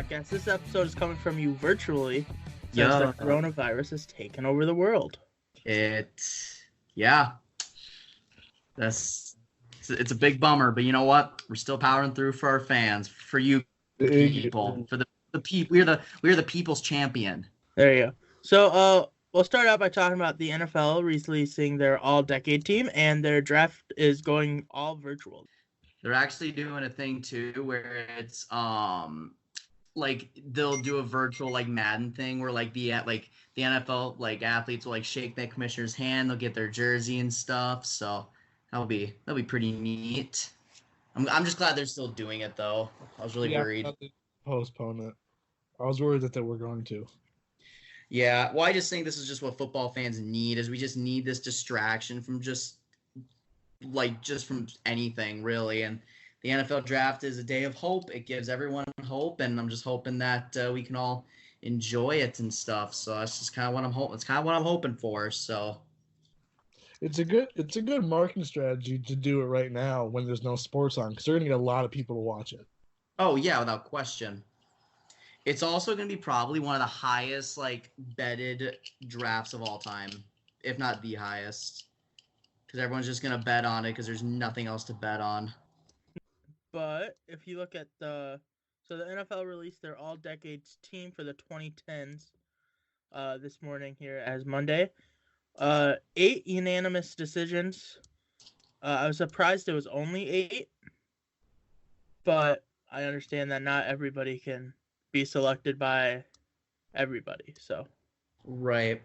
podcast. This episode is coming from you virtually since Yeah, the coronavirus has taken over the world. yeah, it's a big bummer, but you know what? We're still powering through for our fans, for you people, for the people. We're the people's champion. There you go. So, we'll start out by talking about the NFL releasing their all-decade team, and their draft is going all virtual. They're actually doing a thing too where it's like they'll do a virtual like Madden thing where like the NFL like athletes will like shake the commissioner's hand, they'll get their jersey and stuff. So that'll be pretty neat. I'm just glad they're still doing it though. I was really worried. Postpone it. I was worried that they were going to. Yeah, well, I just think this is just what football fans need. Is we just need this distraction from just from anything really. And the NFL draft is a day of hope. It gives everyone hope, and I'm just hoping that we can all enjoy it and stuff. So that's just kind of what I'm hoping. It's kind of what I'm hoping for. So it's a good marketing strategy to do it right now when there's no sports on, because they're gonna get a lot of people to watch it. Oh yeah, without question. It's also going to be probably one of the highest like betted drafts of all time, if not the highest, because everyone's just going to bet on it because there's nothing else to bet on. But if you look at the NFL released their all-decades team for the 2010s this morning here as Monday. 8 unanimous decisions. I was surprised it was only 8, but I understand that not everybody can be selected by everybody. So, right.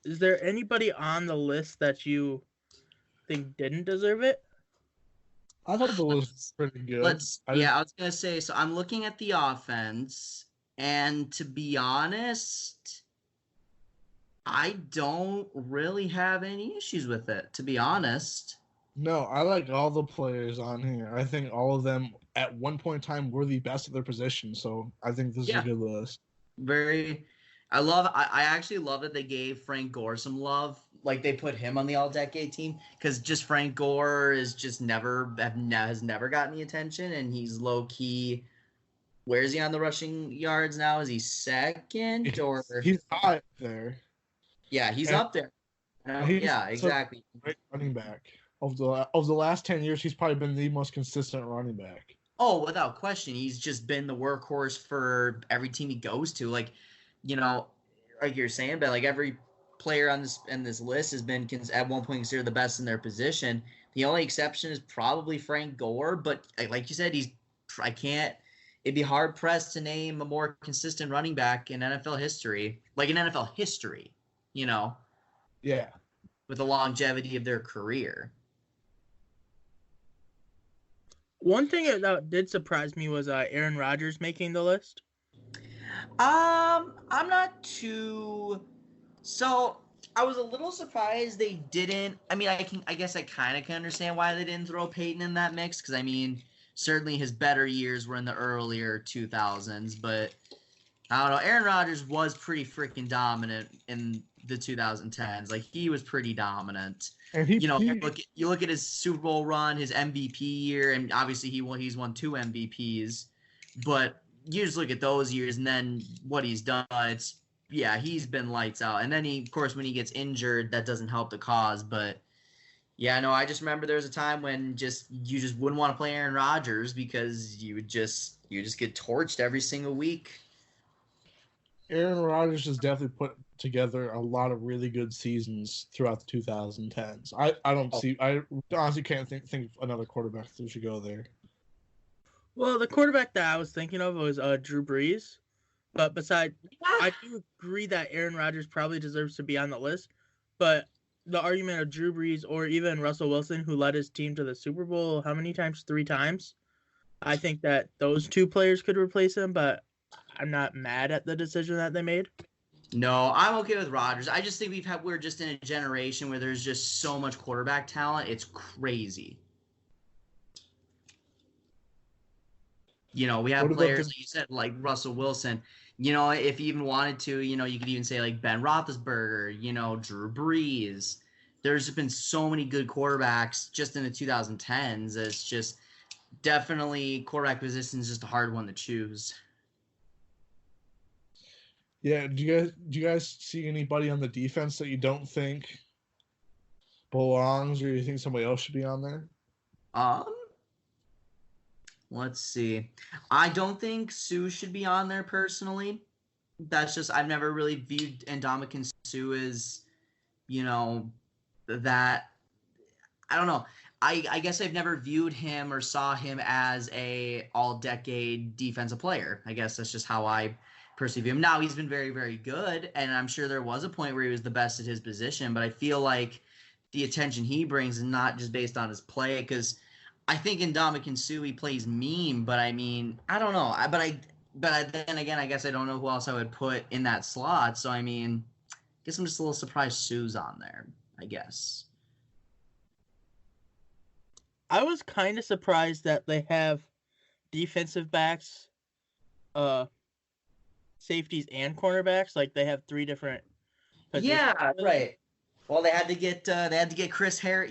Is there anybody on the list that you think didn't deserve it? I thought the list was pretty good. I was gonna say. So I'm looking at the offense, and to be honest, I don't really have any issues with it. To be honest. No, I like all the players on here. I think all of them at one point in time were the best at their position. So I think this is a good list. I actually love that they gave Frank Gore some love. Like they put him on the all-decade team because just Frank Gore is just has never gotten the attention, and he's low key. Where is he on the rushing yards now? Is he second or he's high up there? Yeah, he's up there. Yeah, exactly. Great running back. Of the last 10 years, he's probably been the most consistent running back. Oh, without question. He's just been the workhorse for every team he goes to. Like, you know, like you're saying, but like every player on this list has been at one point considered the best in their position. The only exception is probably Frank Gore, but like you said, it'd be hard pressed to name a more consistent running back in NFL history. Like in NFL history, you know. Yeah. With the longevity of their career. One thing that did surprise me was Aaron Rodgers making the list. I'm not too. So I was a little surprised they didn't. I mean, I guess I kind of can understand why they didn't throw Peyton in that mix, because I mean, certainly his better years were in the earlier 2000s, but I don't know. Aaron Rodgers was pretty freaking dominant in the 2010s. Like he was pretty dominant. And you look at his Super Bowl run, his MVP year, and obviously he's won 2 MVPs. But you just look at those years and then what he's done. He's been lights out. And then of course, when he gets injured, that doesn't help the cause. But yeah, no, I just remember there was a time when you just wouldn't want to play Aaron Rodgers because you just get torched every single week. Aaron Rodgers has definitely put together a lot of really good seasons throughout the 2010s. I honestly can't think of another quarterback who should go there. Well, the quarterback that I was thinking of was Drew Brees. But I do agree that Aaron Rodgers probably deserves to be on the list. But the argument of Drew Brees or even Russell Wilson, who led his team to the Super Bowl how many times? 3 times. I think that those 2 players could replace him, but I'm not mad at the decision that they made. No, I'm okay with Rodgers. I just think we're just in a generation where there's just so much quarterback talent. It's crazy. You know, we have players, like you said, like Russell Wilson. You know, if you even wanted to, you know, you could even say like Ben Roethlisberger, you know, Drew Brees. There's been so many good quarterbacks just in the 2010s. It's just definitely quarterback position is just a hard one to choose. Yeah, do you guys see anybody on the defense that you don't think belongs, or you think somebody else should be on there? Um, let's see. I don't think Sue should be on there personally. That's just I've never really viewed Ndamukong Suh as, you know, that I don't know. I guess I've never viewed him or saw him as a all-decade defensive player. I guess that's just how I perceive him. Now he's been very, very good, and I'm sure there was a point where he was the best at his position. But I feel like the attention he brings is not just based on his play, because I think in Ndamukong Suh he plays mean. But I mean, I don't know. Then again, I guess I don't know who else I would put in that slot. So I mean, I guess I'm just a little surprised Sue's on there, I guess. I was kind of surprised that they have defensive backs, safeties, and cornerbacks. Like they have 3 different positions. Yeah, right. Well, they had to get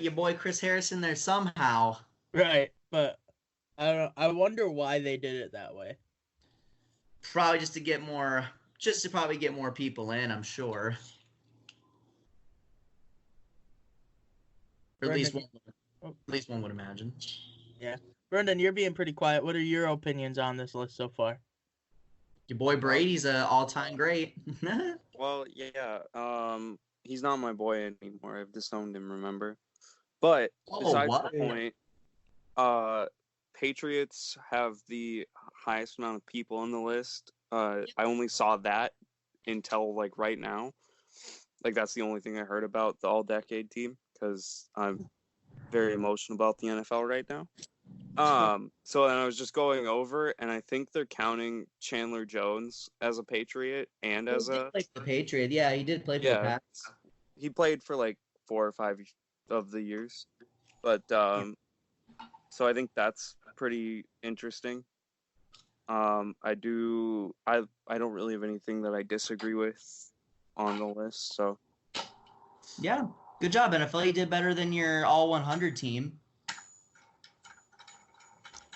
your boy Chris Harris in there somehow. Right, but I don't know. I wonder why they did it that way. Probably just to probably get more people in, I'm sure. Or at least one would imagine. Yeah. Brendan, you're being pretty quiet. What are your opinions on this list so far? Your boy Brady's an all-time great. Well, yeah. He's not my boy anymore. I've disowned him, remember? But besides the point, Patriots have the highest amount of people on the list. I only saw that until like right now. Like that's the only thing I heard about the all-decade team, because I'm very emotional about the NFL right now. So then I was just going over, and I think they're counting Chandler Jones as a Patriot and as a Patriot. Yeah, he did play for the Pats. He played for like 4 or 5 of the years, but so I think that's pretty interesting. I don't really have anything that I disagree with on the list, so yeah, good job, NFL. You did better than your all 100 team.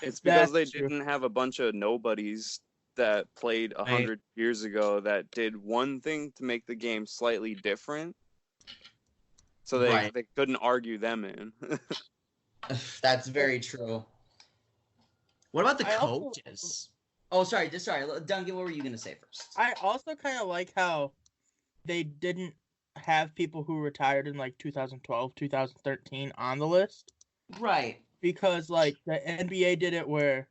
It's because they didn't have a bunch of nobodies that played 100 years ago that did one thing to make the game slightly different. So they couldn't argue them in. That's very true. What about the coaches? Sorry. Duncan, what were you going to say first? I also kind of like how they didn't have people who retired in like 2012, 2013 on the list. Right. Because like the NBA did it where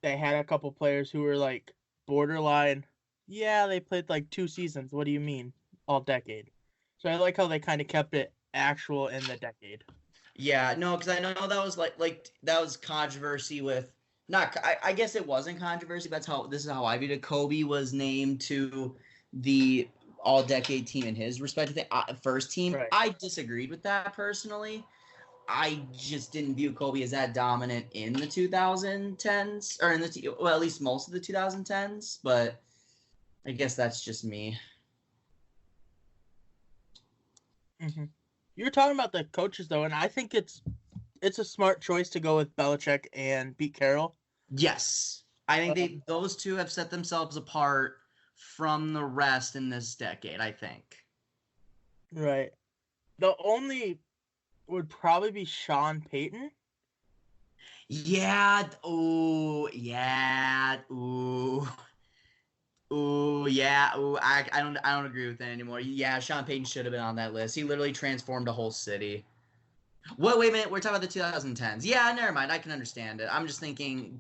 they had a couple players who were like borderline. Yeah, they played like 2 seasons. What do you mean? All decade. So I like how they kind of kept it actual in the decade. Yeah, no, because I know that was like that was controversy with I guess it wasn't controversy, but this is how I viewed it. Kobe was named to the all-decade team in his respective first team. Right. I disagreed with that personally. I just didn't view Kobe as that dominant in the 2010s, or at least most of the 2010s. But I guess that's just me. Mm-hmm. You're talking about the coaches though, and I think it's a smart choice to go with Belichick and Pete Carroll. Yes, I think those two have set themselves apart from the rest in this decade. I think. Right. The only would probably be Sean Payton. Yeah. Oh, yeah. Ooh. Ooh, yeah. Ooh, I don't agree with that anymore. Yeah, Sean Payton should have been on that list. He literally transformed a whole city. Wait a minute. We're talking about the 2010s. Yeah, never mind. I can understand it. I'm just thinking,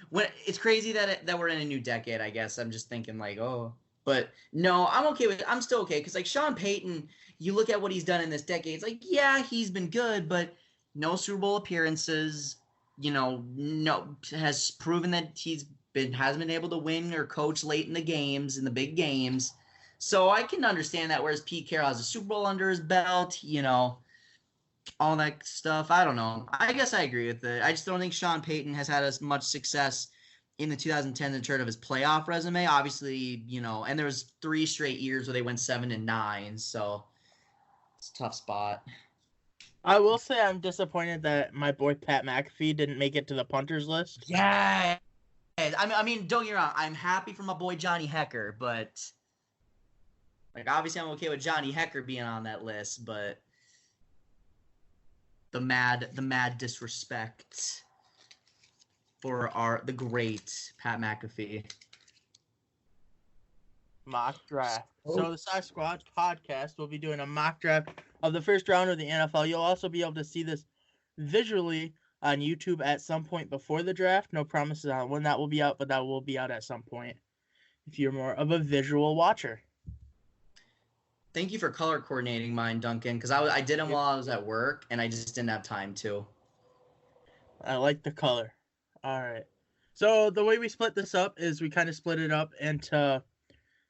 when it's crazy that we're in a new decade. I guess I'm just thinking like, oh, but no, I'm okay with it. I'm still okay because like Sean Payton, you look at what he's done in this decade. It's like, yeah, he's been good, but no Super Bowl appearances. No, has proven that hasn't been able to win or coach late in the games, in the big games. So I can understand that. Whereas Pete Carroll has a Super Bowl under his belt, all that stuff. I don't know. I guess I agree with it. I just don't think Sean Payton has had as much success in the 2010s in terms of his playoff resume. Obviously, and there was 3 straight years where they went 7-9. So it's a tough spot. I will say I'm disappointed that my boy Pat McAfee didn't make it to the punters list. Yeah. I mean, don't get me wrong. I'm happy for my boy Johnny Hecker, but Like, obviously, I'm okay with Johnny Hecker being on that list, but the mad disrespect for the great Pat McAfee. Mock draft. So the SighSquad podcast will be doing a mock draft of the first round of the NFL. You'll also be able to see this visually on YouTube at some point before the draft. No promises on when that will be out, but that will be out at some point if you're more of a visual watcher. Thank you for color coordinating mine, Duncan, because I did them while I was at work, and I just didn't have time to. I like the color. All right. So the way we split this up is we kind of split it up into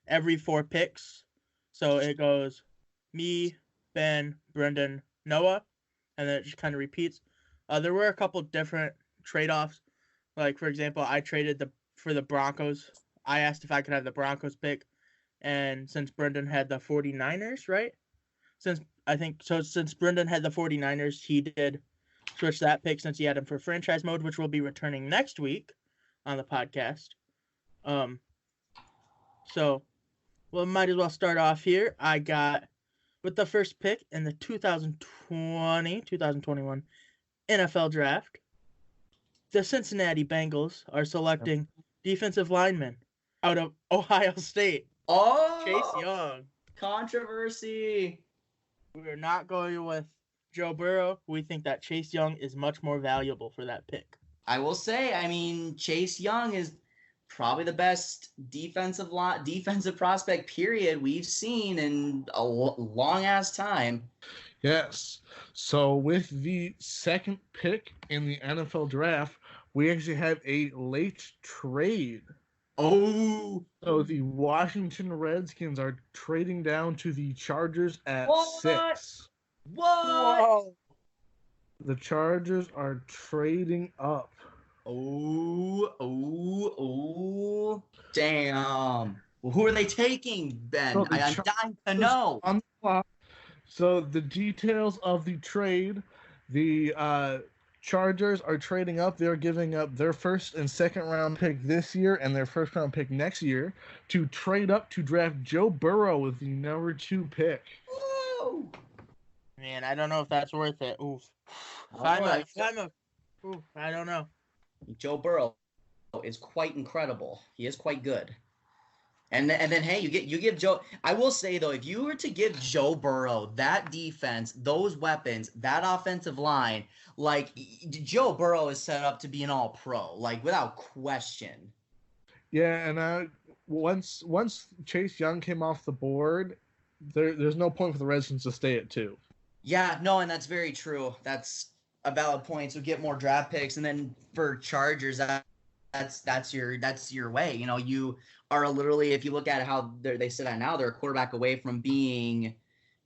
every 4 picks. So it goes me, Ben, Brendan, Noah, and then it just kind of repeats. There were a couple different trade-offs. Like, for example, I traded for the Broncos. I asked if I could have the Broncos pick, and since Brendan had the 49ers, right? Since Brendan had the 49ers, he did switch that pick since he had him for franchise mode, which will be returning next week on the podcast. So we might as well start off here. I got, with the first pick in the 2020-2021 NFL Draft, the Cincinnati Bengals are selecting defensive linemen out of Ohio State. Oh! Chase Young. Controversy. We are not going with Joe Burrow. We think that Chase Young is much more valuable for that pick. I will say, I mean, Chase Young is probably the best defensive prospect period we've seen in a long ass time. Yes. So with the second pick in the NFL draft, we actually have a late trade. Oh. So the Washington Redskins are trading down to the Chargers at 6. What? Whoa. The Chargers are trading up. Oh. Damn. Well, who are they taking, Ben? So I'm dying to know. On the clock. So the details of the trade, the Chargers are trading up. They're giving up their first and second round pick this year and their first round pick next year to trade up to draft Joe Burrow with the number 2 pick. Woo! Man, I don't know if that's worth it. Oof. I don't know. Joe Burrow is quite incredible. He is quite good. And then hey, you give Joe. I will say though, if you were to give Joe Burrow that defense, those weapons, that offensive line, like Joe Burrow is set up to be an all-pro, like without question. Yeah, and once Chase Young came off the board, there's no point for the Redskins to stay at 2. Yeah, no, and that's very true. That's a valid point. So get more draft picks, and then for Chargers, that's your way. You know, you are literally, if you look at how they sit at now, they're a quarterback away from being,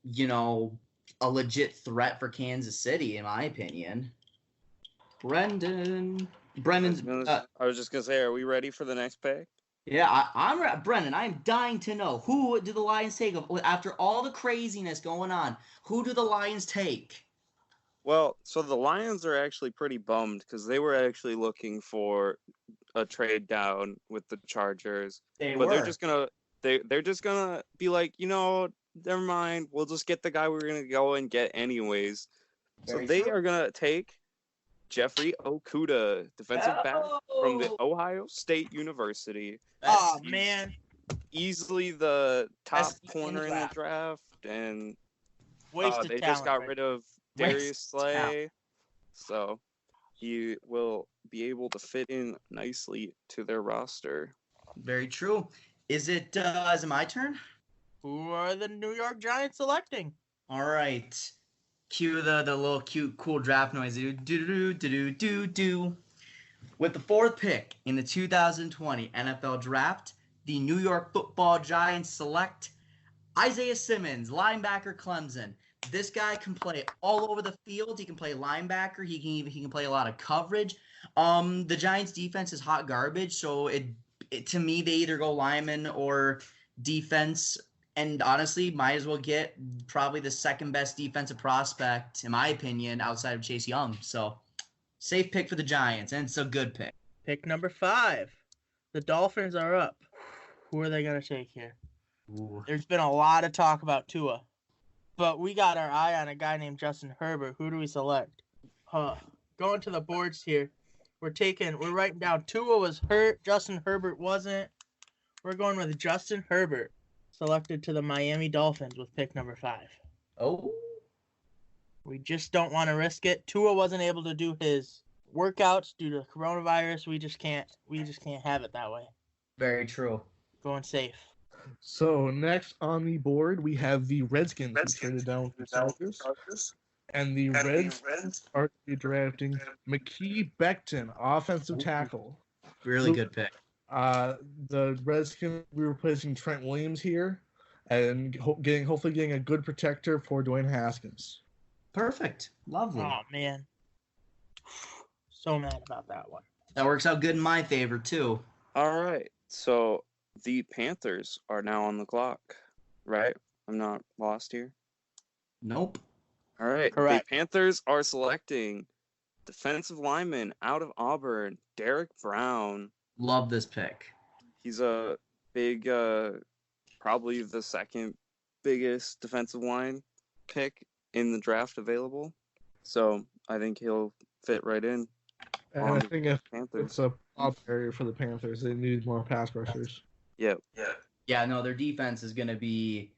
you know, a legit threat for Kansas City, in my opinion. Brendan's. I was just gonna say, are we ready for the next pick? Yeah, I'm Brendan. I'm dying to know, who do the Lions take after all the craziness going on? Who do the Lions take? Well, so the Lions are actually pretty bummed because they were actually looking for a trade down with the Chargers. They're just gonna be like, you know, never mind. We'll just get the guy we're gonna go and get anyways. So they are gonna take Jeffrey Okudah, defensive back from the Ohio State University. Oh man, easily the top corner in the draft, and they just got rid of Darius Slay, so he will be able to fit in nicely to their roster. Very true. Is it my turn? Who are the New York Giants selecting? All right. Cue the little cute, cool draft noise. Do. With the 4th pick in the 2020 NFL Draft, the New York Football Giants select Isaiah Simmons, linebacker, Clemson. This guy can play all over the field. He can play linebacker. He can play a lot of coverage. The Giants' defense is hot garbage, so it to me they either go lineman or defense. And honestly, might as well get probably the second best defensive prospect, in my opinion, outside of Chase Young. So, safe pick for the Giants, and it's a good pick. Pick number 5. The Dolphins are up. Who are they going to take here? Ooh. There's been a lot of talk about Tua, but we got our eye on a guy named Justin Herbert. Who do we select? Going to the boards here. We're writing down Tua was hurt, Justin Herbert wasn't. We're going with Justin Herbert, selected to the Miami Dolphins with pick number 5. Oh. We just don't want to risk it. Tua wasn't able to do his workouts due to coronavirus. We just can't have it that way. Very true. Going safe. So next on the board, we have the Redskins, who traded down with the Chargers. And the Reds are to be drafting McKee Becton, offensive tackle. Really good pick. The Redskins will be replacing Trent Williams here and hopefully getting a good protector for Dwayne Haskins. Perfect. Lovely. Oh, man. So mad about that one. That works out good in my favor, too. All right. So the Panthers are now on the clock, right? I'm not lost here. Nope. All right. Correct. The Panthers are selecting defensive lineman out of Auburn, Derek Brown. Love this pick. He's a big, probably the second biggest defensive line pick in the draft available. So I think he'll fit right in. And I think it's a top area for the Panthers. They need more pass rushers. Yep. Yeah, no, their defense is going to be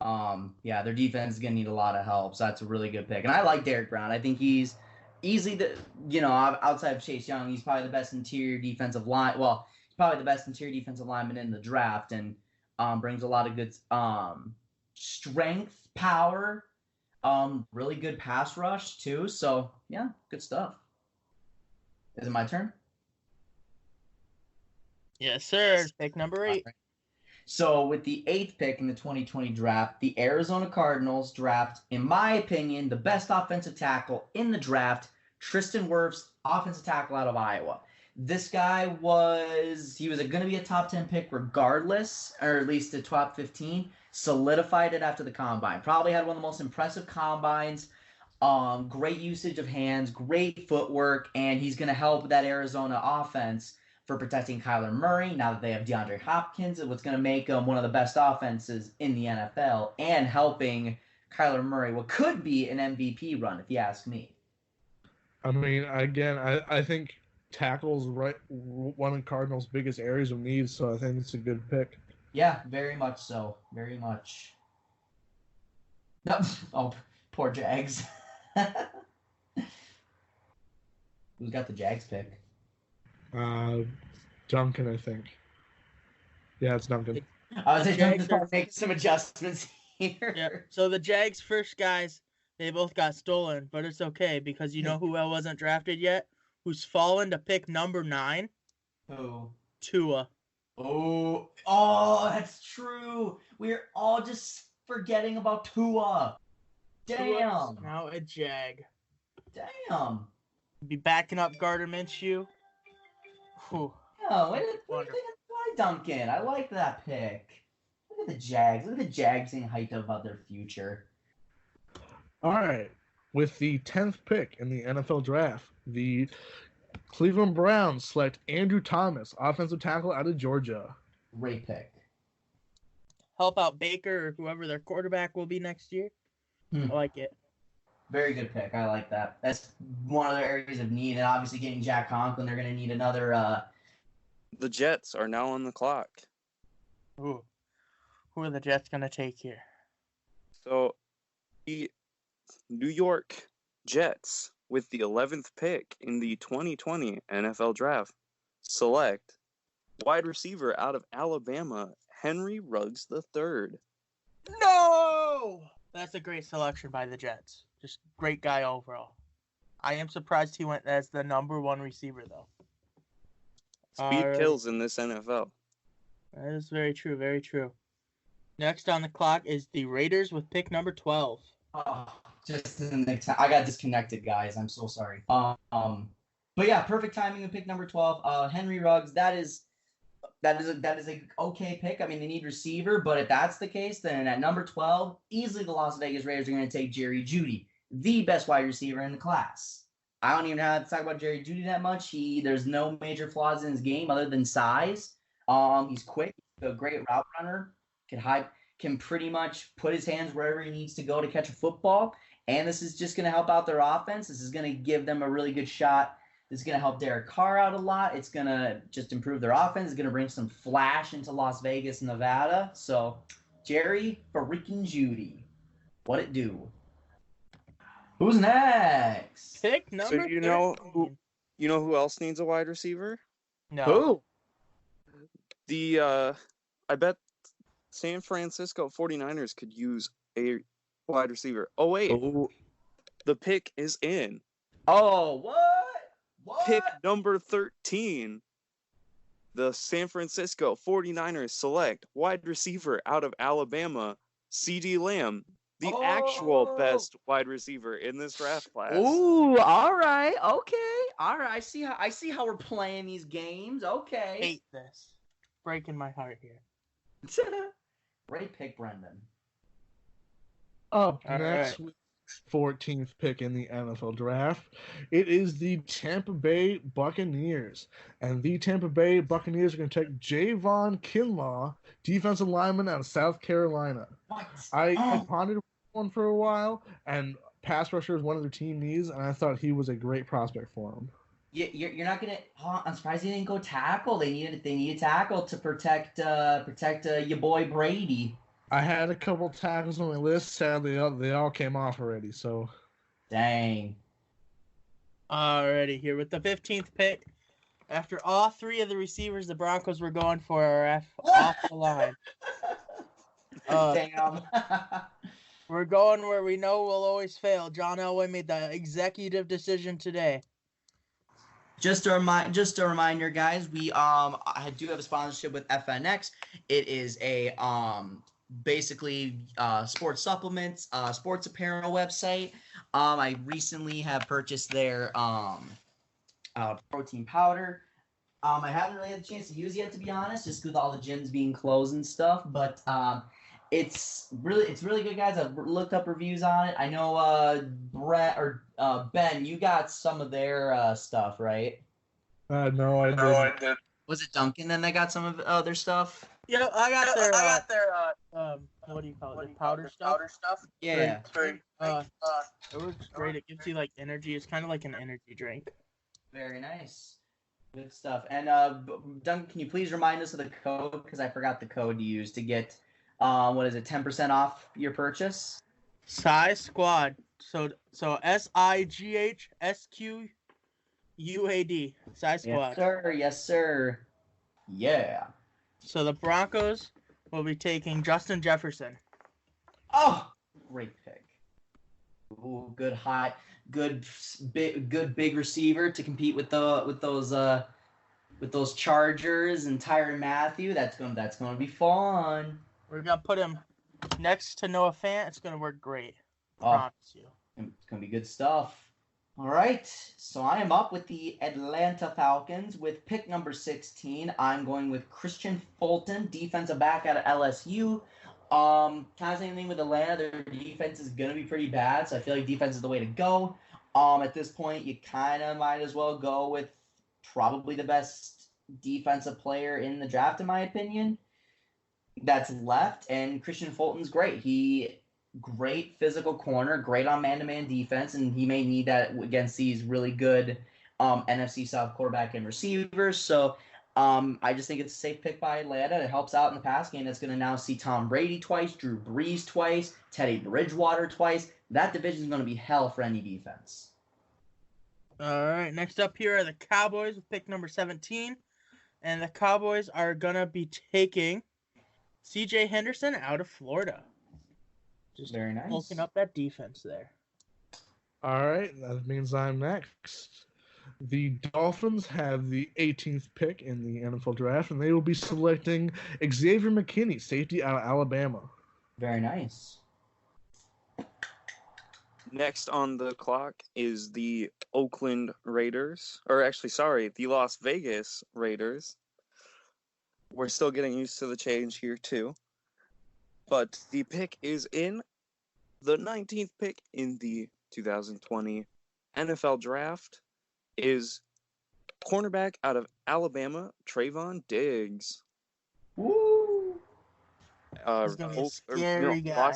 their defense is going to need a lot of help. So that's a really good pick. And I like Derek Brown. I think he's easily outside of Chase Young, he's probably the best interior defensive line. Well, he's probably the best interior defensive lineman in the draft, and brings a lot of good strength, power, really good pass rush too. So yeah, good stuff. Is it my turn? Yes, sir. Pick number 8. Right. So with the 8th pick in the 2020 draft, the Arizona Cardinals draft, in my opinion, the best offensive tackle in the draft, Tristan Wirfs, offensive tackle out of Iowa. This guy was going to be a top 10 pick regardless, or at least a top 15. Solidified it after the combine. Probably had one of the most impressive combines. Great usage of hands, great footwork, and he's going to help that Arizona offense for protecting Kyler Murray now that they have DeAndre Hopkins. What's going to make them one of the best offenses in the NFL and helping Kyler Murray what could be an MVP run, if you ask me. I mean, again, I think tackle's one of Cardinals' biggest areas of need, so I think it's a good pick. Yeah, very much so. Very much. No, oh, poor Jags. Who's got the Jags pick? Duncan, I think. Yeah, it's Duncan. I was just making some adjustments here. Yeah. So the Jags' first guys, they both got stolen, but it's okay because you know who wasn't drafted yet? Who's fallen to pick number 9? Who? Tua. Oh, that's true. We're all just forgetting about Tua. Damn. Tua's now a Jag. Damn. Be backing up Gardner Minshew. Whew. Oh, what do you think of Duncan? I like that pick. Look at the Jags. Look at the Jags being hyped up about their future. All right. With the 10th pick in the NFL draft, the Cleveland Browns select Andrew Thomas, offensive tackle out of Georgia. Great pick. Help out Baker or whoever their quarterback will be next year. I like it. Very good pick. I like that. That's one of their areas of need. And obviously getting Jack Conklin, they're going to need another. The Jets are now on the clock. Ooh. Who are the Jets going to take here? So, the New York Jets, with the 11th pick in the 2020 NFL Draft, select wide receiver out of Alabama, Henry Ruggs III. No! That's a great selection by the Jets. Just great guy overall. I am surprised he went as the number 1 receiver, though. Speed kills in this NFL. That is very true, very true. Next on the clock is the Raiders with pick number 12. Oh, just in the time. I got disconnected, guys. I'm so sorry. But yeah, perfect timing with pick number 12. Henry Ruggs, that is a okay pick. I mean, they need receiver, but if that's the case, then at number 12, easily the Las Vegas Raiders are going to take Jerry Jeudy, the best wide receiver in the class. I don't even have to talk about Jerry Jeudy that much. There's no major flaws in his game other than size. He's quick, a great route runner, can pretty much put his hands wherever he needs to go to catch a football. And this is just going to help out their offense. This is going to give them a really good shot. This is going to help Derek Carr out a lot. It's going to just improve their offense. It's going to bring some flash into Las Vegas, Nevada. So, Jerry freaking Judy. What it do? Who's next? Pick number So you know who else needs a wide receiver? No. Who? I bet San Francisco 49ers could use a wide receiver. Oh wait. Oh. The pick is in. Oh, what? Pick number 13. The San Francisco 49ers select wide receiver out of Alabama, CeeDee Lamb, the actual best wide receiver in this draft class. Ooh, all right, okay, all right. I see how we're playing these games. Okay. Hate this. Breaking my heart here. Great pick, Brendan. Up All next, right. 14th pick in the NFL draft, it is the Tampa Bay Buccaneers. And the Tampa Bay Buccaneers are going to take Javon Kinlaw, defensive lineman out of South Carolina. What? I pondered one for a while, and pass rusher is one of their team needs, and I thought he was a great prospect for them. You're not gonna. Oh, I'm surprised they didn't go tackle. They need a tackle to protect your boy Brady. I had a couple tackles on my list. Sadly, they all came off already. So, Dang. Alrighty, here with the 15th pick. After all three of the receivers the Broncos were going for are off the line. Damn. We're going where we know we'll always fail. John Elway made the executive decision today. Just a reminder, guys. We I do have a sponsorship with FNX. It is a basically sports supplements, sports apparel website. I recently have purchased their protein powder. I haven't really had the chance to use it yet, to be honest, just with all the gyms being closed and stuff. But it's really good, guys. I've looked up reviews on it. I know Brett or Ben, you got some of their stuff, right? no, I didn't. Was it Duncan then that got some of their stuff? Yeah, I got their what do you call it? Powder stuff. Yeah. It works great. It gives you like energy. It's kind of like an energy drink. Very nice. Good stuff. And Duncan, can you please remind us of the code? Because I forgot the code to use to get, 10% off your purchase? SighSquad. So SighSquad. SighSquad. Yes, sir. Yeah. So the Broncos will be taking Justin Jefferson. Oh, great pick. Ooh, good big receiver to compete with those Chargers and Tyrann Mathieu. That's gonna be fun. We're gonna put him next to Noah Fant. It's gonna work great. I promise you. It's gonna be good stuff. All right, so I am up with the Atlanta Falcons with pick number 16. I'm going with Christian Fulton, defensive back out of LSU. Kind of same thing with Atlanta. Their defense is going to be pretty bad, so I feel like defense is the way to go. At this point, you kind of might as well go with probably the best defensive player in the draft, in my opinion, that's left. And Christian Fulton's great. Great physical corner, great on man-to-man defense, and he may need that against these really good NFC South quarterback and receivers. So I just think it's a safe pick by Atlanta. It helps out in the pass game. That's going to now see Tom Brady twice, Drew Brees twice, Teddy Bridgewater twice. That division is going to be hell for any defense. All right, next up here are the Cowboys with pick number 17. And the Cowboys are going to be taking C.J. Henderson out of Florida. Just very nice. Bulking up that defense there. All right, that means I'm next. The Dolphins have the 18th pick in the NFL draft, and they will be selecting Xavier McKinney, safety out of Alabama. Very nice. Next on the clock is the Oakland Raiders, the Las Vegas Raiders. We're still getting used to the change here too. But the pick is in the 19th pick in the 2020 NFL Draft is cornerback out of Alabama, Trayvon Diggs. Woo! He's gonna be a scary guy.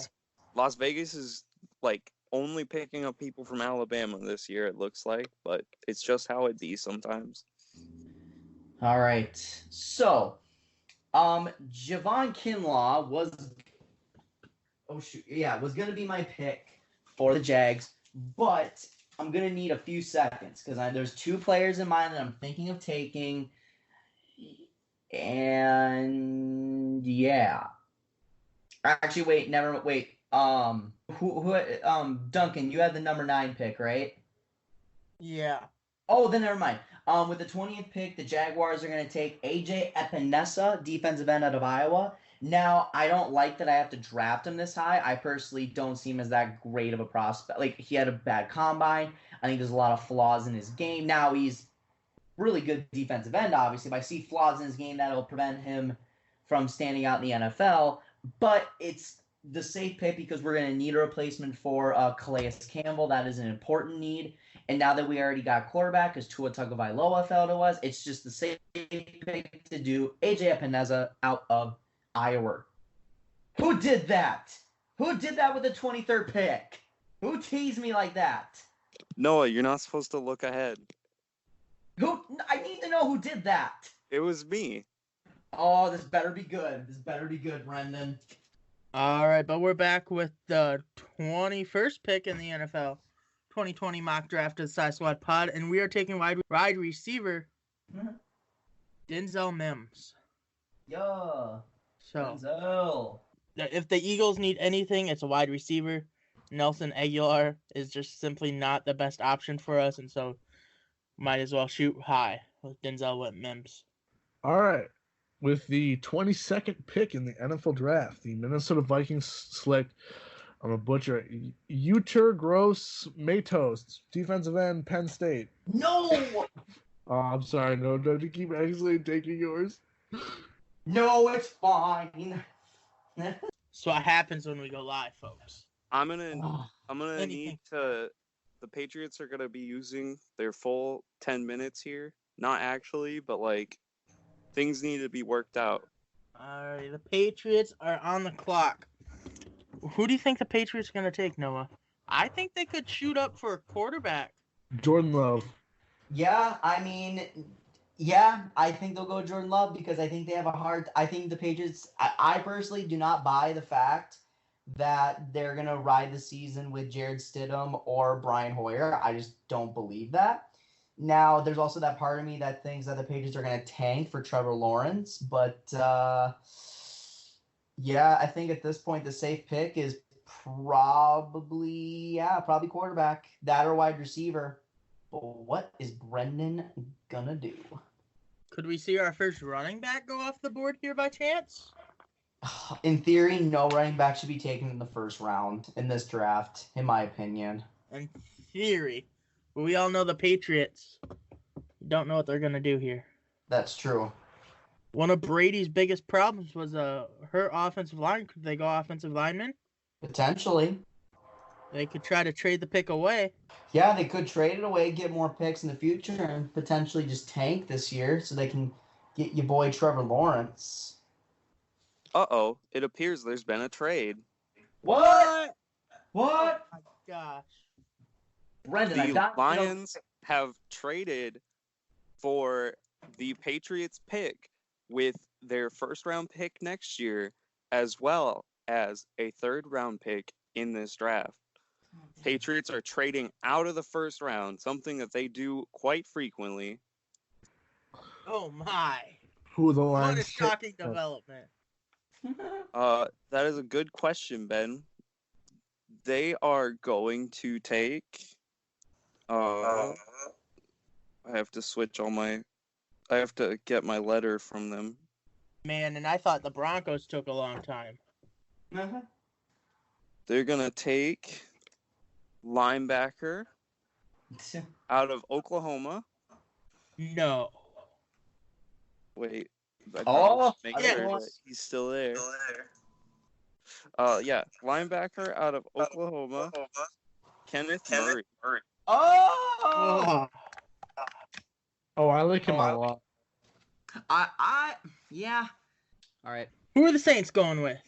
Las Vegas is like only picking up people from Alabama this year. It looks like, but it's just how it be sometimes. All right. So, Javon Kinlaw was gonna be my pick for the Jags, but I'm gonna need a few seconds because there's two players in mind that I'm thinking of taking, and yeah. Actually, wait. Duncan, you had the number 9 pick, right? Yeah. Oh, then never mind. With the 20th pick, the Jaguars are going to take AJ Epinesa, defensive end out of Iowa. Now, I don't like that I have to draft him this high. I personally don't see him as that great of a prospect. Like, he had a bad combine. I think there's a lot of flaws in his game. Now, he's really good defensive end, obviously. If I see flaws in his game, that'll prevent him from standing out in the NFL. But it's the safe pick because we're going to need a replacement for Calais Campbell. That is an important need. And now that we already got quarterback, because Tua Tagovailoa fell to us, it's just the safe pick to do AJ Epinesa out of Iowa. Who did that? Who did that with the 23rd pick? Who teased me like that? Noah, you're not supposed to look ahead. Who? I need to know who did that. It was me. Oh, this better be good. This better be good, Brendan. All right, but we're back with the 21st pick in the NFL 2020 mock draft of the SighSquad pod, and we are taking wide receiver Denzel Mims. Yeah. So, Denzel. if the Eagles need anything, it's a wide receiver. Nelson Aguilar is just simply not the best option for us, and so might as well shoot high with Denzel Mims. All right. With the 22nd pick in the NFL draft, the Minnesota Vikings select, I'm a butcher, Uter Gross Matos, defensive end, Penn State. No! Oh, I'm sorry. No, to keep actually taking yours. No, it's fine. So what happens when we go live, folks? I'm gonna need to. The Patriots are gonna be using their full 10 minutes here. Not actually, but like things need to be worked out. All right, the Patriots are on the clock. Who do you think the Patriots are gonna take, Noah? I think they could shoot up for a quarterback. Jordan Love. Yeah, I mean, I think they'll go Jordan Love because I think they have a hard. I think the Patriots. I personally do not buy the fact that they're gonna ride the season with Jared Stidham or Brian Hoyer. I just don't believe that. Now, there's also that part of me that thinks that the Patriots are gonna tank for Trevor Lawrence, but yeah, I think at this point the safe pick is probably quarterback, that or wide receiver. But what is Brendan gonna do? Could we see our first running back go off the board here by chance? In theory, no running back should be taken in the first round in this draft, in my opinion. In theory. But we all know the Patriots don't know what they're going to do here. That's true. One of Brady's biggest problems was her offensive line. Could they go offensive lineman? Potentially. They could try to trade the pick away. Yeah, they could trade it away, get more picks in the future, and potentially just tank this year so they can get your boy Trevor Lawrence. Uh-oh, it appears there's been a trade. What? Oh my gosh. Brendan, the Lions have traded for the Patriots pick with their first-round pick next year, as well as a third-round pick in this draft. Patriots are trading out of the first round, something that they do quite frequently. Oh my. Who the Lions? What a shocking development. That is a good question, Ben. They are going to take. I have to switch I have to get my letter from them. Man, and I thought the Broncos took a long time. They're gonna take linebacker out of Oklahoma. No. Wait. Make yeah. sure that he's still there. Yeah, linebacker out of Oklahoma, Kenneth Murray. Oh, I like him a lot. yeah. All right. Who are the Saints going with?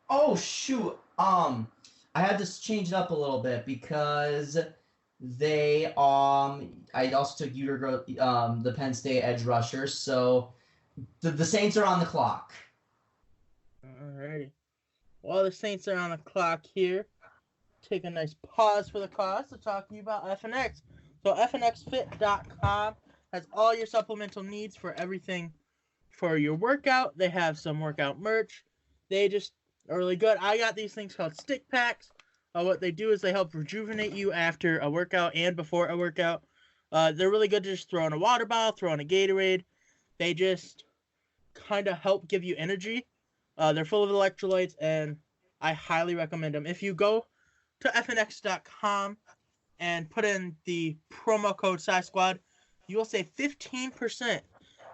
Oh shoot. I had to change it up a little bit because they I also took the Penn State edge rusher, so the Saints are on the clock. Alrighty. While the Saints are on the clock here, take a nice pause for the cause to talk to you about FNX. So FNXFit.com has all your supplemental needs for everything for your workout. They have some workout merch. They just are really good. I got these things called stick packs. What they do is they help rejuvenate you after a workout and before a workout. They're really good to just throw in a water bottle, throw in a Gatorade. They just kind of help give you energy. They're full of electrolytes, and I highly recommend them. If you go to fnx.com and put in the promo code SighSquad, you will save 15%.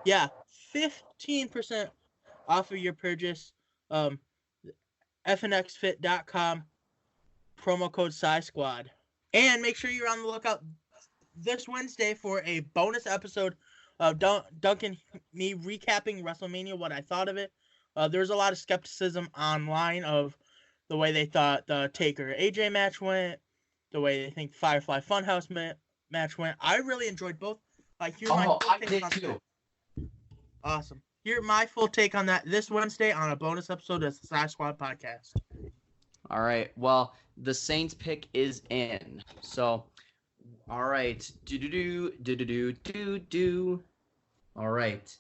Yeah, 15% off of your purchase. fnxfit.com, promo code SighSquad. And make sure you're on the lookout this Wednesday for a bonus episode of Duncan, me recapping WrestleMania, what I thought of it. There's a lot of skepticism online of the way they thought the Taker AJ match went, the way they think Firefly Funhouse match went. I really enjoyed both. Here's my full take on that. Awesome. Here's my full take on that this Wednesday on a bonus episode of the SighSquad podcast. All right. Well, the Saints pick is in. So, all right. All right.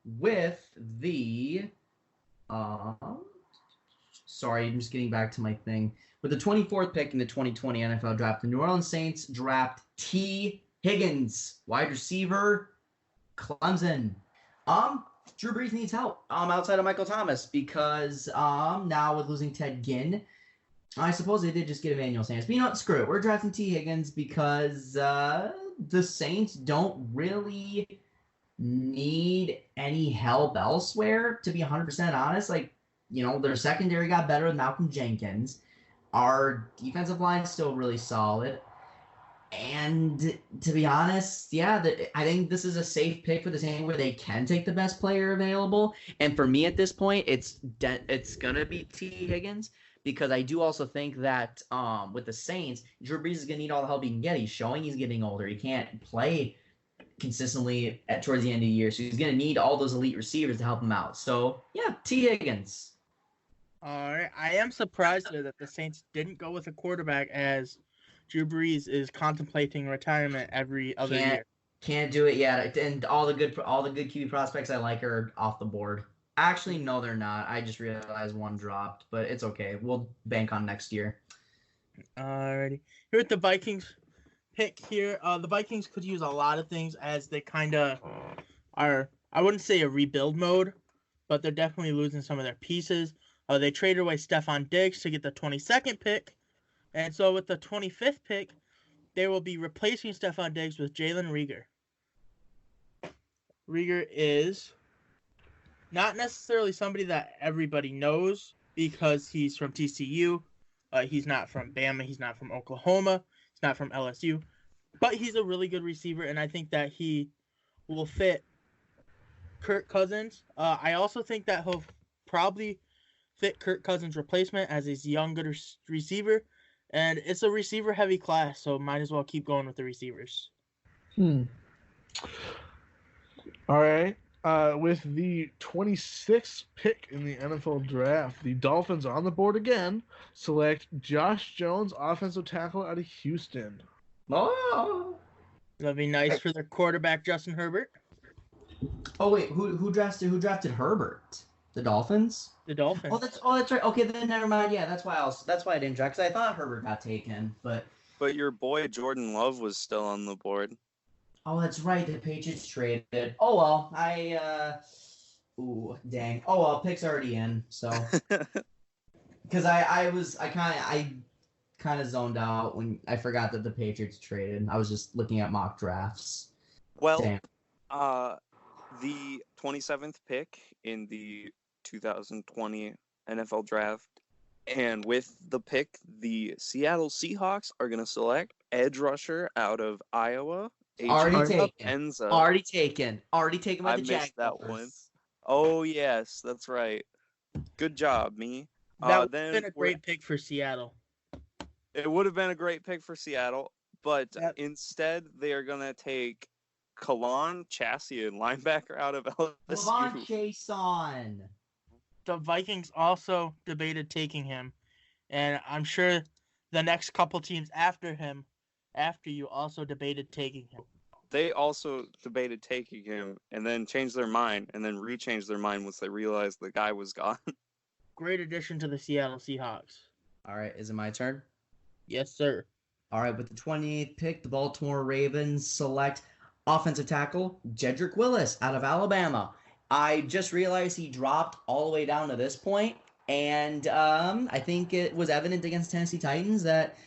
With the sorry, I'm just getting back to my thing. With the 24th pick in the 2020 NFL Draft, the New Orleans Saints draft T. Higgins, wide receiver, Clemson. Drew Brees needs help outside of Michael Thomas because now with losing Ted Ginn, I suppose they did just get Emmanuel Sanders. But you know what? Screw it. We're drafting T. Higgins because the Saints don't really need any help elsewhere, to be 100% honest. Their secondary got better with Malcolm Jenkins. Our defensive line is still really solid. And to be honest, I think this is a safe pick for the Saints where they can take the best player available. And for me at this point, it's going to be T. Higgins because I do also think that with the Saints, Drew Brees is going to need all the help he can get. He's showing he's getting older. He can't play consistently towards the end of the year. So he's going to need all those elite receivers to help him out. So, yeah, T. Higgins. All right. I am surprised that the Saints didn't go with a quarterback as Drew Brees is contemplating retirement every other year. Can't do it yet. And all the good QB prospects I like are off the board. Actually, no, they're not. I just realized one dropped, but it's okay. We'll bank on next year. Alrighty. Here at the Vikings pick here. The Vikings could use a lot of things as they kind of are, I wouldn't say a rebuild mode, but they're definitely losing some of their pieces. They traded away Stephon Diggs to get the 22nd pick. And so with the 25th pick, they will be replacing Stephon Diggs with Jalen Reagor. Reagor is not necessarily somebody that everybody knows because he's from TCU. He's not from Bama. He's not from Oklahoma. He's not from LSU. But he's a really good receiver, and I think that he will fit Kirk Cousins. I also think that he'll probably fit Kirk Cousins' replacement as his younger receiver. And it's a receiver-heavy class, so might as well keep going with the receivers. All right. With the 26th pick in the NFL Draft, the Dolphins are on the board again. Select Josh Jones, offensive tackle out of Houston. Oh, That'd be nice for their quarterback, Justin Herbert. Oh wait, who drafted Herbert? The Dolphins? The Dolphins. Oh, that's right. Okay, then never mind. Yeah, that's why I didn't draft because I thought Herbert got taken, but your boy Jordan Love was still on the board. Oh, that's right. The Patriots traded. Oh well, ooh, dang. Oh well, pick's already in. So, because I kind of zoned out when I forgot that the Patriots traded. I was just looking at mock drafts. Well, damn. The 27th pick in the 2020 NFL Draft, and with the pick, the Seattle Seahawks are going to select edge rusher out of Iowa. Already taken by the Jaguars. I missed that one. Oh, yes, that's right. Good job, me. That would have Then been a great pick for Seattle. it would have been a great pick for Seattle, but Yep. instead they are going to take Kalon Chassian, linebacker out of Lavon LSU. Chason. The Vikings also debated taking him, and I'm sure the next couple teams after you, also debated taking him. They also debated taking him and then changed their mind and then rechanged their mind once they realized the guy was gone. Great addition to the Seattle Seahawks. All right, is it my turn? Yes, sir. All right, with the 28th pick, the Baltimore Ravens select offensive tackle Jedrick Willis out of Alabama. I just realized he dropped all the way down to this point, and I think it was evident against Tennessee Titans that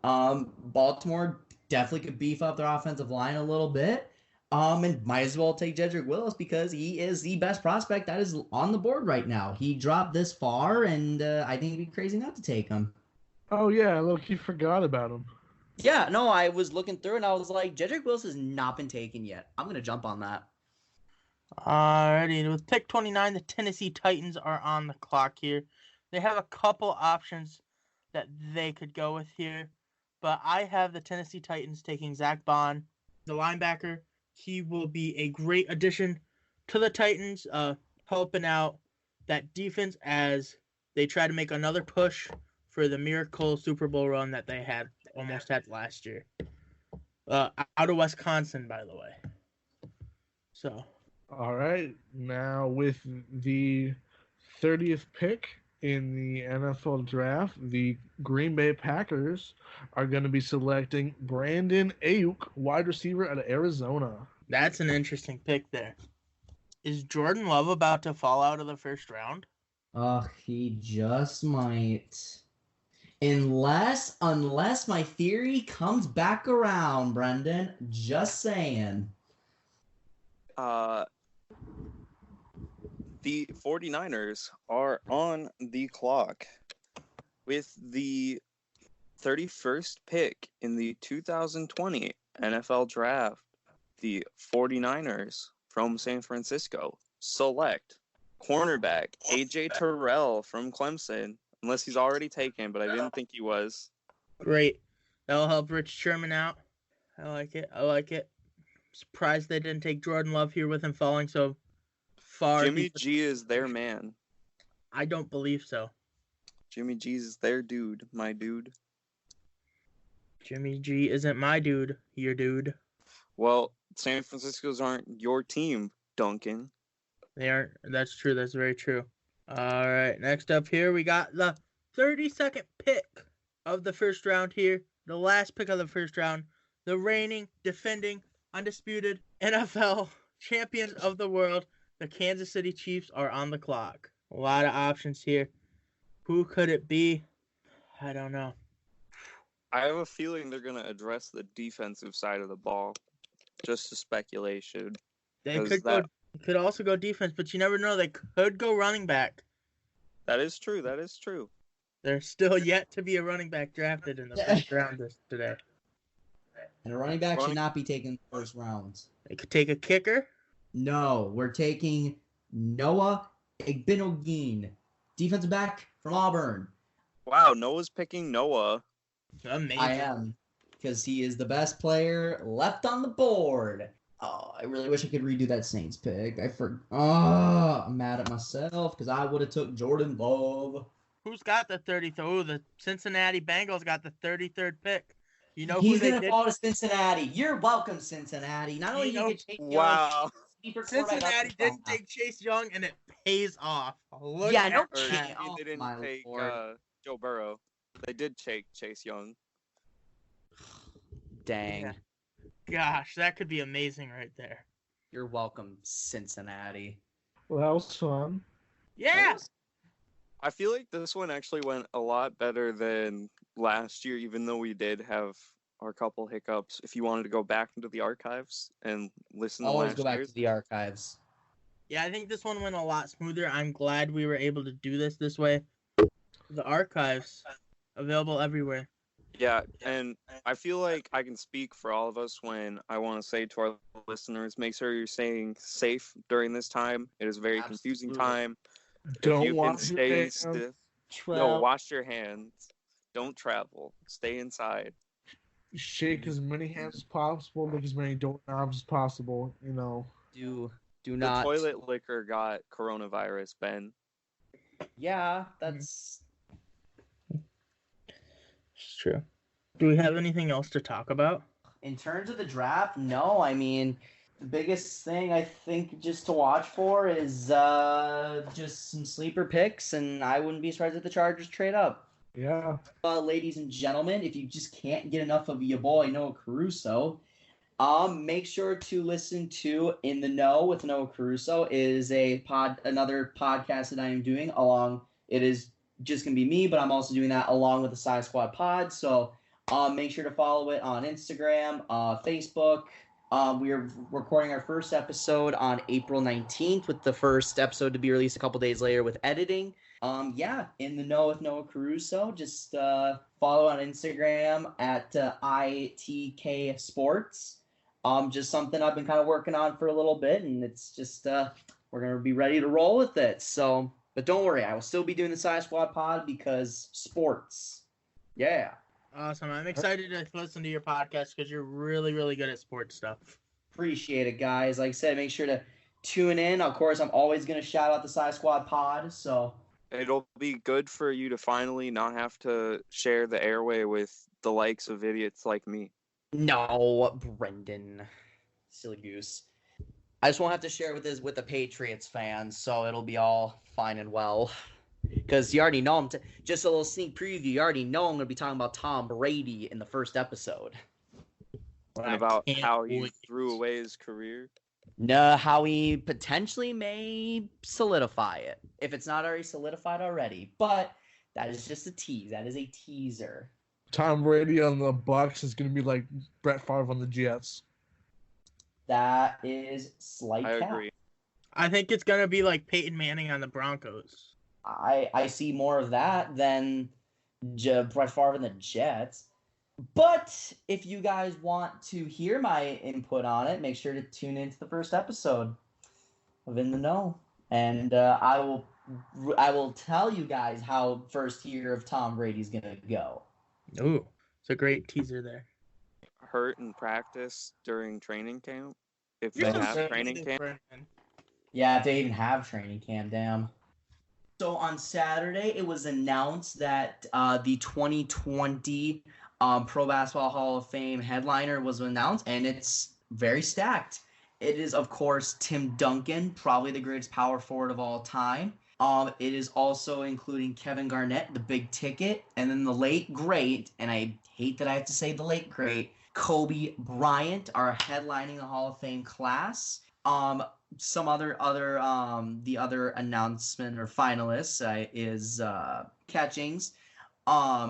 Baltimore definitely could beef up their offensive line a little bit, and might as well take Jedrick Willis because he is the best prospect that is on the board right now. He dropped this far, and I think it'd be crazy not to take him. Oh yeah, look, you forgot about him. Yeah, no, I was looking through and I was like, Jedrick Willis has not been taken yet. I'm going to jump on that. Alrighty, with pick 29, the Tennessee Titans are on the clock here. They have a couple options that they could go with here, but I have the Tennessee Titans taking Zach Bond, the linebacker. He will be a great addition to the Titans, helping out that defense as they try to make another push for the miracle Super Bowl run that they almost had last year. Out of Wisconsin, by the way. So. All right, now with the 30th pick in the NFL draft, the Green Bay Packers are going to be selecting Brandon Ayuk, wide receiver out of Arizona. That's an interesting pick there. Is Jordan Love about to fall out of the first round? He just might. Unless my theory comes back around, Brendan. Just saying. The 49ers are on the clock with the 31st pick in the 2020 NFL Draft. The 49ers from San Francisco select cornerback AJ Terrell from Clemson, unless he's already taken, but I didn't think he was. Great. That'll help Rich Sherman out. I like it. Surprised they didn't take Jordan Love here with him falling so far. Jimmy G is their man. I don't believe so. Jimmy G is their dude, my dude. Jimmy G isn't my dude, your dude. Well, San Francisco's aren't your team, Duncan. They aren't. That's true. That's very true. All right. Next up here, we got the 32nd pick of the first round here. The last pick of the first round. The reigning, defending, undisputed NFL champions of the world. The Kansas City Chiefs are on the clock. A lot of options here. Who could it be? I don't know. I have a feeling they're going to address the defensive side of the ball. Just a speculation. They could also go defense, but you never know. They could go running back. That is true. There's still yet to be a running back drafted in the first round today. And a running back should not be taken in the first round. They could take a kicker. No, we're taking Noah Igbenogin, defensive back from Auburn. Wow, Noah's picking Noah. Amazing. I am, because he is the best player left on the board. Oh, I really wish I could redo that Saints pick. I'm mad at myself because I would have took Jordan Love. Who's got the 33rd? Oh, the Cincinnati Bengals got the 33rd pick. You know He's who they gonna did? fall to Cincinnati. You're welcome, Cincinnati. Not only you get Chase Wow. Young, Cincinnati didn't take Chase Young, and it pays off. Look Yeah, no at kidding. that. They didn't my take Lord. Joe Burrow. They did take Chase Young. Dang. Yeah. Gosh, that could be amazing right there. You're welcome, Cincinnati. Well, that was fun. Yeah. I feel like this one actually went a lot better than last year, even though we did have our couple hiccups. If you wanted to go back into the archives and listen to Always last go back year's. to the archives. Yeah, I think this one went a lot smoother. I'm glad we were able to do this way. The archives available everywhere. Yeah, and I feel like I can speak for all of us when I want to say to our listeners, make sure you're staying safe during this time. It is a very confusing Absolutely. time. If Don't you can wash your stay hands. No, wash your hands. Don't travel. Stay inside. Shake as many hands as possible. Make as many doorknobs as possible. You know. Do The not. toilet liquor got coronavirus, Ben. Yeah, that's. It's true. Do we have anything else to talk about? In terms of the draft, no. I mean, the biggest thing I think just to watch for is just some sleeper picks, and I wouldn't be surprised if the Chargers trade up. Yeah. Ladies and gentlemen, if you just can't get enough of your boy Noah Caruso, make sure to listen to In the Know with Noah Caruso. Is another podcast that I am doing along. It is just gonna be me, but I'm also doing that along with the SighSquad pod. So make sure to follow it on Instagram, Facebook. We are recording our first episode on April 19th, with the first episode to be released a couple days later with editing. In the Know with Noah Caruso. Just follow on Instagram at ITK Sports. Just something I've been kind of working on for a little bit, and it's just we're gonna be ready to roll with it. So, but don't worry, I will still be doing the SighSquad pod because sports. Yeah. Awesome. I'm excited to listen to your podcast because you're really, really good at sports stuff. Appreciate it, guys. Like I said, make sure to tune in. Of course, I'm always gonna shout out the SighSquad pod. So. It'll be good for you to finally not have to share the airway with the likes of idiots like me. No, Brendan. Silly goose. I just won't have to share with the Patriots fans, so it'll be all fine and well. Because you already know just a little sneak preview, you already know I'm going to be talking about Tom Brady in the first episode. And about how he threw away his career. No, how he potentially may solidify it, if it's not already solidified already. But that is just a tease. That is a teaser. Tom Brady on the Bucs is going to be like Brett Favre on the Jets. That is slight I cap. agree. I think it's going to be like Peyton Manning on the Broncos. I see more of that than Brett Favre and the Jets. But if you guys want to hear my input on it, make sure to tune into the first episode of In the Know. And I will tell you guys how first year of Tom Brady's going to go. Ooh, it's a great teaser there. Hurt in practice during training camp? If You're they so have training camp? Brendan. Yeah, if they even have training camp, damn. So on Saturday, it was announced that the 2020 Pro Basketball Hall of Fame headliner was announced, and it's very stacked. It is, of course, Tim Duncan, probably the greatest power forward of all time. It is also including Kevin Garnett, the big ticket, and then the late great, and I hate that I have to say the late great, Kobe Bryant are headlining the Hall of Fame class. Some other the other announcement or finalists is Catchings.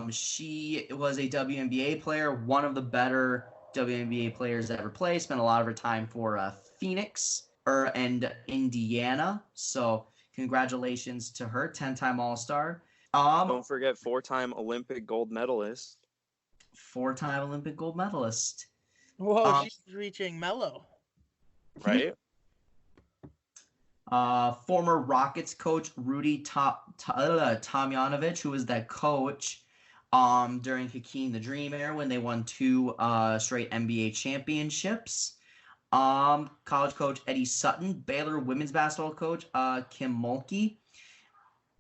She was a WNBA player, one of the better WNBA players that ever played. Spent a lot of her time for Phoenix and Indiana. So congratulations to her, 10-time All-Star. Don't forget 4-time Olympic gold medalist. 4-time Olympic gold medalist. Whoa, she's reaching Mello. Right? Former Rockets coach Rudy Tomjanovich, who was that coach during Hakeem the Dream era when they won 2 straight NBA championships. College coach Eddie Sutton, Baylor women's basketball coach Kim Mulkey,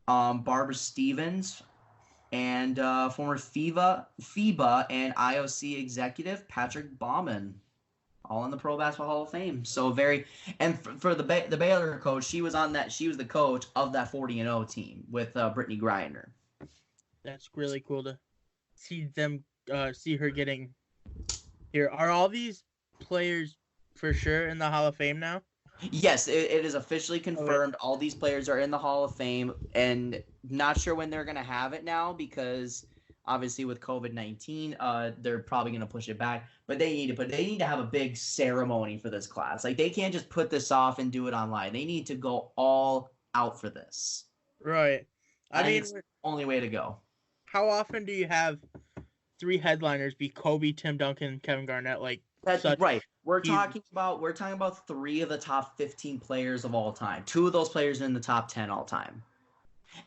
Barbara Stevens, and former FIBA and IOC executive Patrick Baumann. All in the Pro Basketball Hall of Fame. So for the Baylor coach, she was the coach of that 40-0 team with Brittany Griner. That's really cool to see her getting here. Are all these players for sure in the Hall of Fame now? Yes, it is officially confirmed. Okay. All these players are in the Hall of Fame, and not sure when they're going to have it now because obviously with COVID-19, they're probably going to push it back. But they need to have a big ceremony for this class. Like, they can't just put this off and do it online. They need to go all out for this. Right. I mean, it's the only way to go. How often do you have 3 headliners be Kobe, Tim Duncan, Kevin Garnett? Like, that's right. We're talking about 3 of the top 15 players of all time. 2 of those players are in the top 10 all time.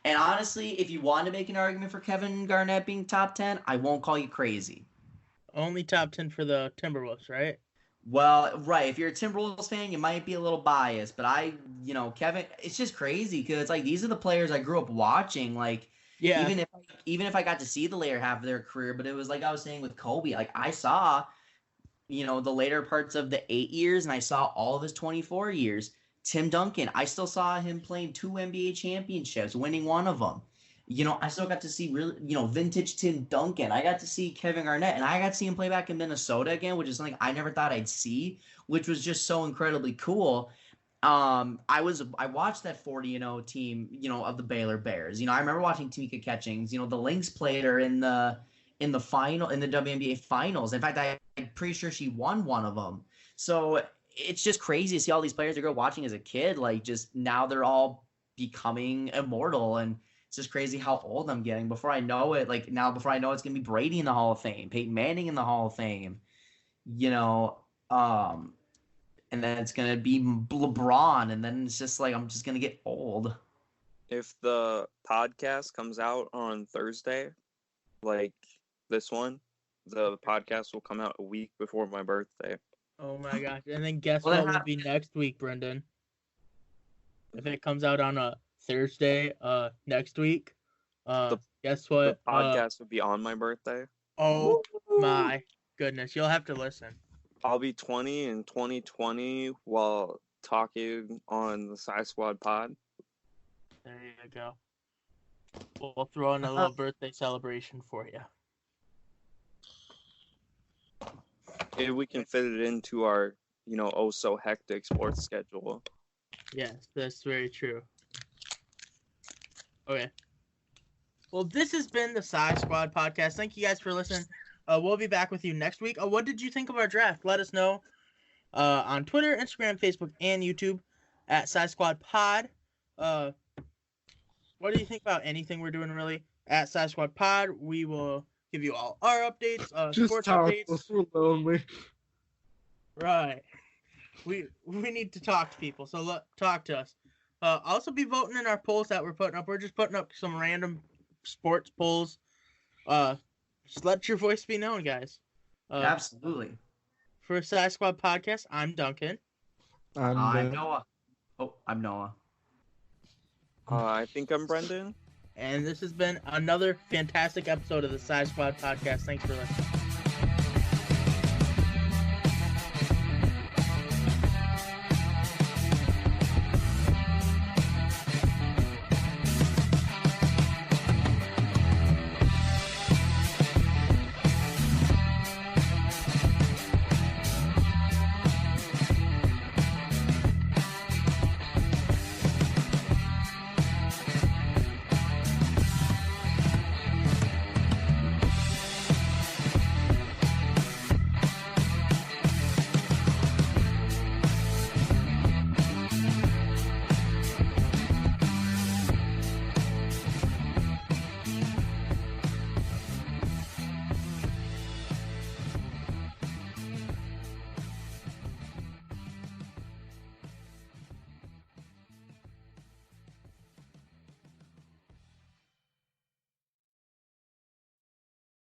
And honestly, if you want to make an argument for Kevin Garnett being top 10, I won't call you crazy. Only top 10 for the Timberwolves, right? Well, right. If you're a Timberwolves fan, you might be a little biased, but Kevin, it's just crazy because like these are the players I grew up watching. Like, Yeah. even if I got to see the later half of their career, but it was like I was saying with Kobe. Like I saw, the later parts of the 8 years, and I saw all of his 24 years. Tim Duncan, I still saw him playing 2 NBA championships, winning one of them. I still got to see really, vintage Tim Duncan. I got to see Kevin Garnett, and I got to see him play back in Minnesota again, which is something I never thought I'd see, which was just so incredibly cool. I watched that 40-0 team, of the Baylor Bears. I remember watching Tamika Catchings. The Lynx played her in the WNBA finals. In fact, I'm pretty sure she won one of them. So it's just crazy to see all these players I grew up watching as a kid. Like, just now they're all becoming immortal, and it's just crazy how old I'm getting. Before I know it, it's going to be Brady in the Hall of Fame, Peyton Manning in the Hall of Fame, and then it's going to be LeBron, and then it's just like I'm just going to get old. If the podcast comes out on Thursday, like this one, the podcast will come out a week before my birthday. Oh my gosh. And then guess what will be next week, Brendan? If it comes out on a Thursday next week, guess what? The podcast would be on my birthday. Oh my goodness. You'll have to listen. I'll be 20 in 2020 while talking on the SighSquad pod. There you go. We'll throw in a little birthday celebration for you. If we can fit it into our, oh so hectic sports schedule. Yes, that's very true. Okay. Well, this has been the SighSquad podcast. Thank you guys for listening. We'll be back with you next week. What did you think of our draft? Let us know on Twitter, Instagram, Facebook, and YouTube at SighSquad Pod. What do you think about anything we're doing, really? At SighSquad Pod, we will give you all our updates, sports updates. We're lonely. Right. We need to talk to people, so talk to us. Also be voting in our polls that we're putting up. We're just putting up some random sports polls. Just let your voice be known, guys. Absolutely. For SighSquad Podcast, I'm Duncan. I'm Noah. Oh, I'm Noah. I think I'm Brendan. And this has been another fantastic episode of the SighSquad Podcast. Thanks for listening.